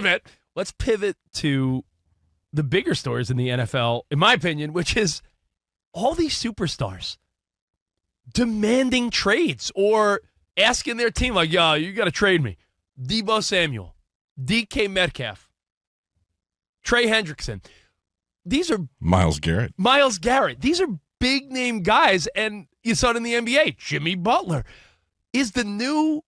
pivot. Let's pivot to the bigger stories in the NFL, in my opinion, which is all these superstars demanding trades or asking their team, like, yo, you got to trade me. Deebo Samuel, DK Metcalf, Trey Hendrickson. These are Myles Garrett. These are big-name guys, and you saw it in the NBA. Jimmy Butler. Is the new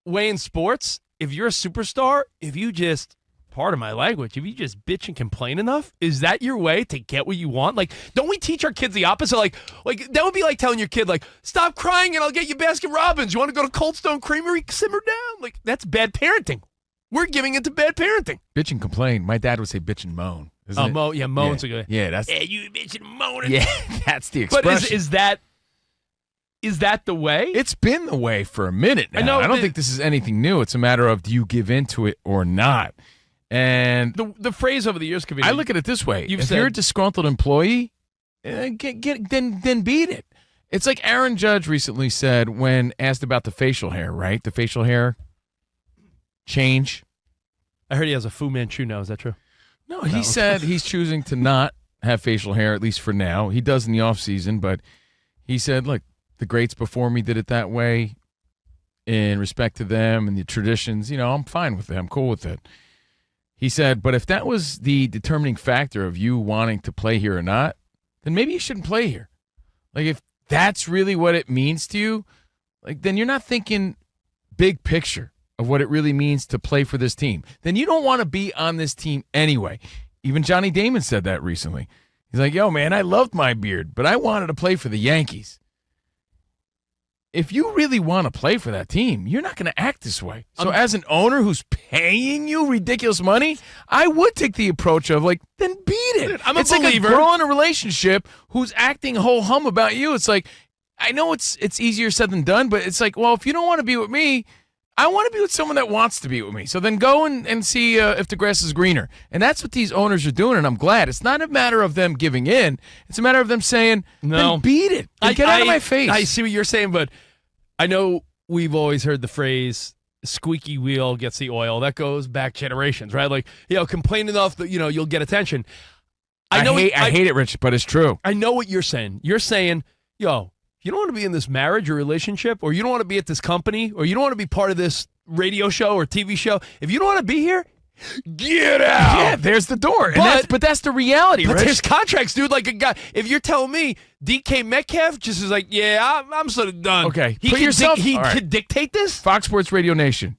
way in sports, if you're a superstar, if you just, pardon my language, if you just bitch and complain enough, is that your way to get what you want? Like, don't we teach our kids the opposite? Like that would be like telling your kid, like, stop crying and I'll get you Baskin Robbins. You want to go to Cold Stone Creamery? Simmer down. Like, that's bad parenting. We're giving it to bad parenting. Bitch and complain. My dad would say bitch and moan. Moan's a good. Yeah, that's. Yeah, you bitch and moaning. Yeah, that's the expression. But is that the way? It's been the way for a minute now. I don't think this is anything new. It's a matter of, do you give into it or not? And the phrase over the years, Kavita, I look at it this way: if you're a disgruntled employee, then beat it. It's like Aaron Judge recently said when asked about the facial hair, right? The facial hair change. I heard he has a Fu Manchu now. Is that true? No, he said he's choosing to not have facial hair, at least for now. He does in the offseason, but he said, look, the greats before me did it that way in respect to them and the traditions. I'm fine with it. I'm cool with it. He said, but if that was the determining factor of you wanting to play here or not, then maybe you shouldn't play here. Like, if that's really what it means to you, like, then you're not thinking big picture of what it really means to play for this team. Then you don't want to be on this team anyway. Even Johnny Damon said that recently. He's like, yo, man, I loved my beard, but I wanted to play for the Yankees. If you really want to play for that team, you're not going to act this way. So as an owner who's paying you ridiculous money, I would take the approach of, like, then beat it. Dude, I'm it's a believer. Like a girl in a relationship who's acting ho-hum about you. It's like, I know it's easier said than done, but it's like, well, if you don't want to be with me, I want to be with someone that wants to be with me. So then go and see if the grass is greener. And that's what these owners are doing, and I'm glad. It's not a matter of them giving in. It's a matter of them saying, then beat it. Get out of my face. I see what you're saying, but I know we've always heard the phrase, squeaky wheel gets the oil. That goes back generations, right? Like, complain enough that, you'll get attention. I hate it, Rich, but it's true. I know what you're saying. You're saying, if you don't want to be in this marriage or relationship, or you don't want to be at this company, or you don't want to be part of this radio show or TV show, if you don't want to be here, get out. Yeah, there's the door. But that's the reality, But Rich. there's contracts, dude. Like a guy, if you're telling me DK Metcalf just is like, yeah, I'm sort of done. Okay, he could dictate this? Fox Sports Radio Nation.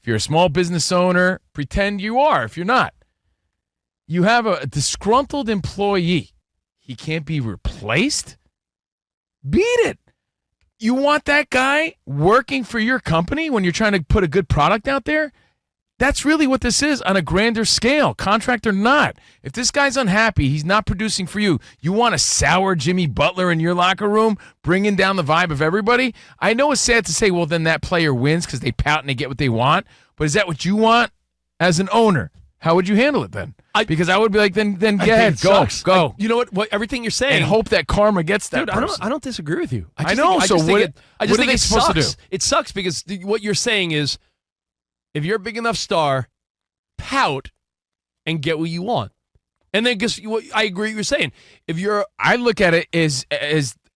If you're a small business owner, pretend you are. If you're not, you have a disgruntled employee. He can't be replaced? Beat it. You want that guy working for your company when you're trying to put a good product out there? That's really what this is on a grander scale, contract or not. If this guy's unhappy, he's not producing for you, you want to sour Jimmy Butler in your locker room, bringing down the vibe of everybody? I know it's sad to say, well, then that player wins because they pout and they get what they want, but is that what you want as an owner? How would you handle it then? Because I would be like, then go ahead, go. You know what? Everything you're saying, and hope that karma gets that dude, person. I don't disagree with you. I know. So what are they supposed to do? It sucks because what you're saying is, if you're a big enough star, pout and get what you want. And then I agree with what you're saying. I look at it as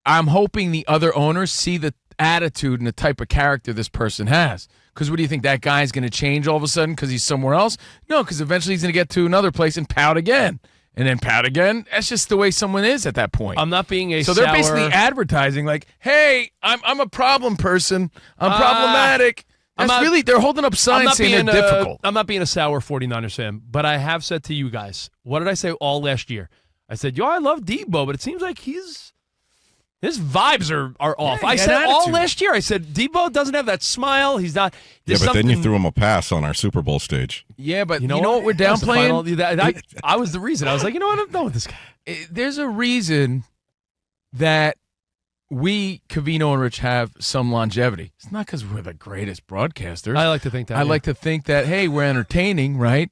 I'm hoping the other owners see the attitude and the type of character this person has. Because what do you think, that guy's going to change all of a sudden because he's somewhere else? No, because eventually he's going to get to another place and pout again. And then pout again. That's just the way someone is at that point. I'm not being So they're basically advertising like, hey, I'm a problem person. I'm problematic. They're holding up signs saying they're difficult. I'm not being a sour 49ers fan, but I have said to you guys, what did I say all last year? I said, I love Deebo, but it seems like his vibes are off. Yeah, I said all last year. I said, Deebo doesn't have that smile. He's not. Yeah, but then you threw him a pass on our Super Bowl stage. Yeah, but you know what we're downplaying? I was the reason. I was like, I'm done with this guy. There's a reason that we, Covino and Rich, have some longevity. It's not because we're the greatest broadcasters. I like to think that. I like to think that, hey, we're entertaining, right?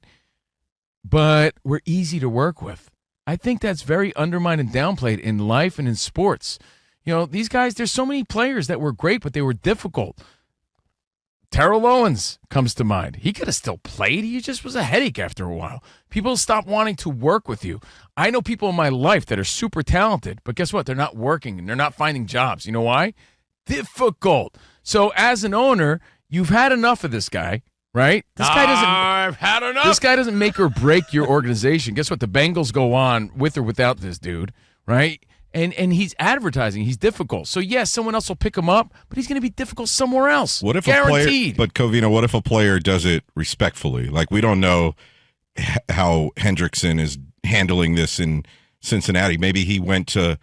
But we're easy to work with. I think that's very undermined and downplayed in life and in sports. These guys, there's so many players that were great, but they were difficult. Terrell Owens comes to mind. He could have still played. He just was a headache after a while. People stop wanting to work with you. I know people in my life that are super talented, but guess what? They're not working and they're not finding jobs. You know why? Difficult. So as an owner, you've had enough of this guy, right? I've had enough. This guy doesn't make or break your organization. Guess what? The Bengals go on with or without this dude, right? And he's advertising. He's difficult. So, yes, someone else will pick him up, but he's going to be difficult somewhere else. What if Guaranteed. a player? But Covino, what if a player does it respectfully? Like, we don't know how Hendrickson is handling this in Cincinnati. Maybe he went to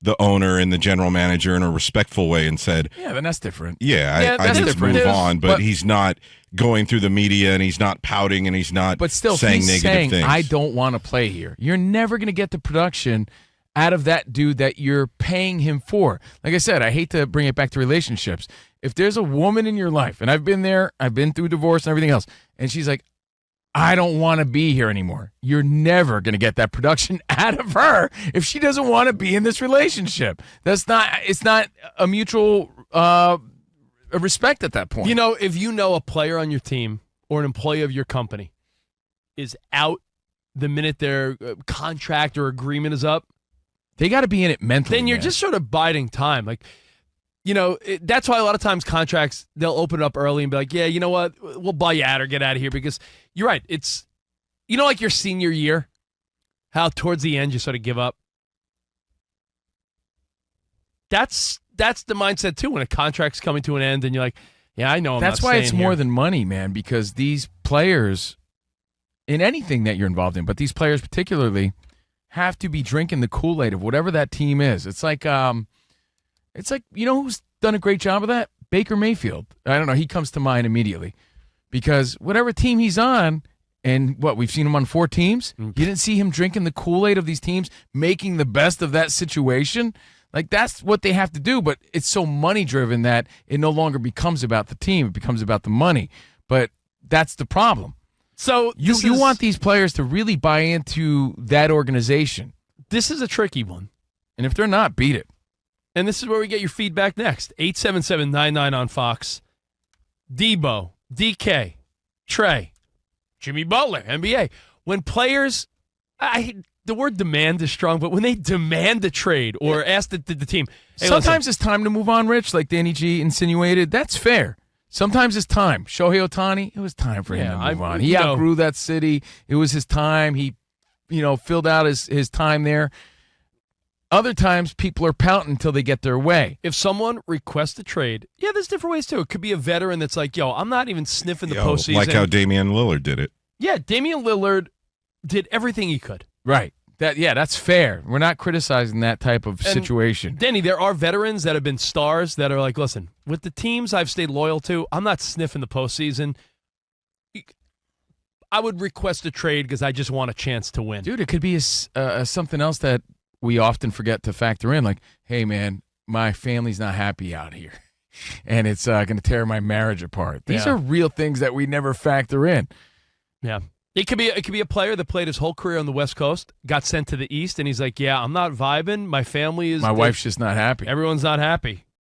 the owner and the general manager in a respectful way and said, "Yeah, then that's different." Yeah, I that's just different. move on. But he's not going through the media and he's not pouting and he's not But still, saying he's negative saying, things. I don't want to play here. You're never going to get the production out of that dude that you're paying him for. Like I said, I hate to bring it back to relationships. If there's a woman in your life, and I've been there, I've been through divorce and everything else, and she's like, I don't want to be here anymore. You're never going to get that production out of her if she doesn't want to be in this relationship. It's not a mutual respect at that point. You know, if you know a player on your team or an employee of your company is out the minute their contract or agreement is up, they got to be in it mentally. then you're just sort of biding time. Like, you know, that's why a lot of times contracts, they'll open it up early and be like, yeah, you know what, we'll buy you out or get out of here, because you're right. It's, you know, like your senior year, how towards the end you sort of give up. That's the mindset too when a contract's coming to an end and you're like, yeah, I know I'm That's not why it's staying more here. than money, man, because these players, in anything that you're involved in, but these players particularly, have to be drinking the Kool-Aid of whatever that team is. It's like you know who's done a great job of that? Baker Mayfield. I don't know. He comes to mind immediately because whatever team he's on, and we've seen him on 4 teams. You didn't see him drinking the Kool-Aid of these teams, making the best of that situation. Like, that's what they have to do, but it's so money-driven that it no longer becomes about the team. It becomes about the money. But that's the problem. So You want these players to really buy into that organization. This is a tricky one. And if they're not, beat it. And this is where we get your feedback next. 877-99 on Fox. Debo, DK, Trey, Jimmy Butler, NBA. When players, the word demand is strong, but when they demand a trade or ask the team, hey, sometimes it's time to move on, Rich, like Danny G insinuated. That's fair. Sometimes it's time. Shohei Ohtani, it was time for him to move on. He outgrew that city. It was his time. He, filled out his time there. Other times, people are pouting until they get their way. If someone requests a trade, yeah, there's different ways too. It could be a veteran that's like, yo, I'm not even sniffing the postseason. Like how Damian Lillard did it. Yeah, Damian Lillard did everything he could. Right. That's fair. We're not criticizing that type of situation. Denny, there are veterans that have been stars that are like, listen, with the teams I've stayed loyal to, I'm not sniffing the postseason. I would request a trade because I just want a chance to win. Dude, it could be something else that we often forget to factor in. Like, hey, man, my family's not happy out here, and it's going to tear my marriage apart. These are real things that we never factor in. Yeah. It could be a player that played his whole career on the West Coast, got sent to the East, and he's like, yeah, I'm not vibing. My family is... My wife's just not happy. Everyone's not happy.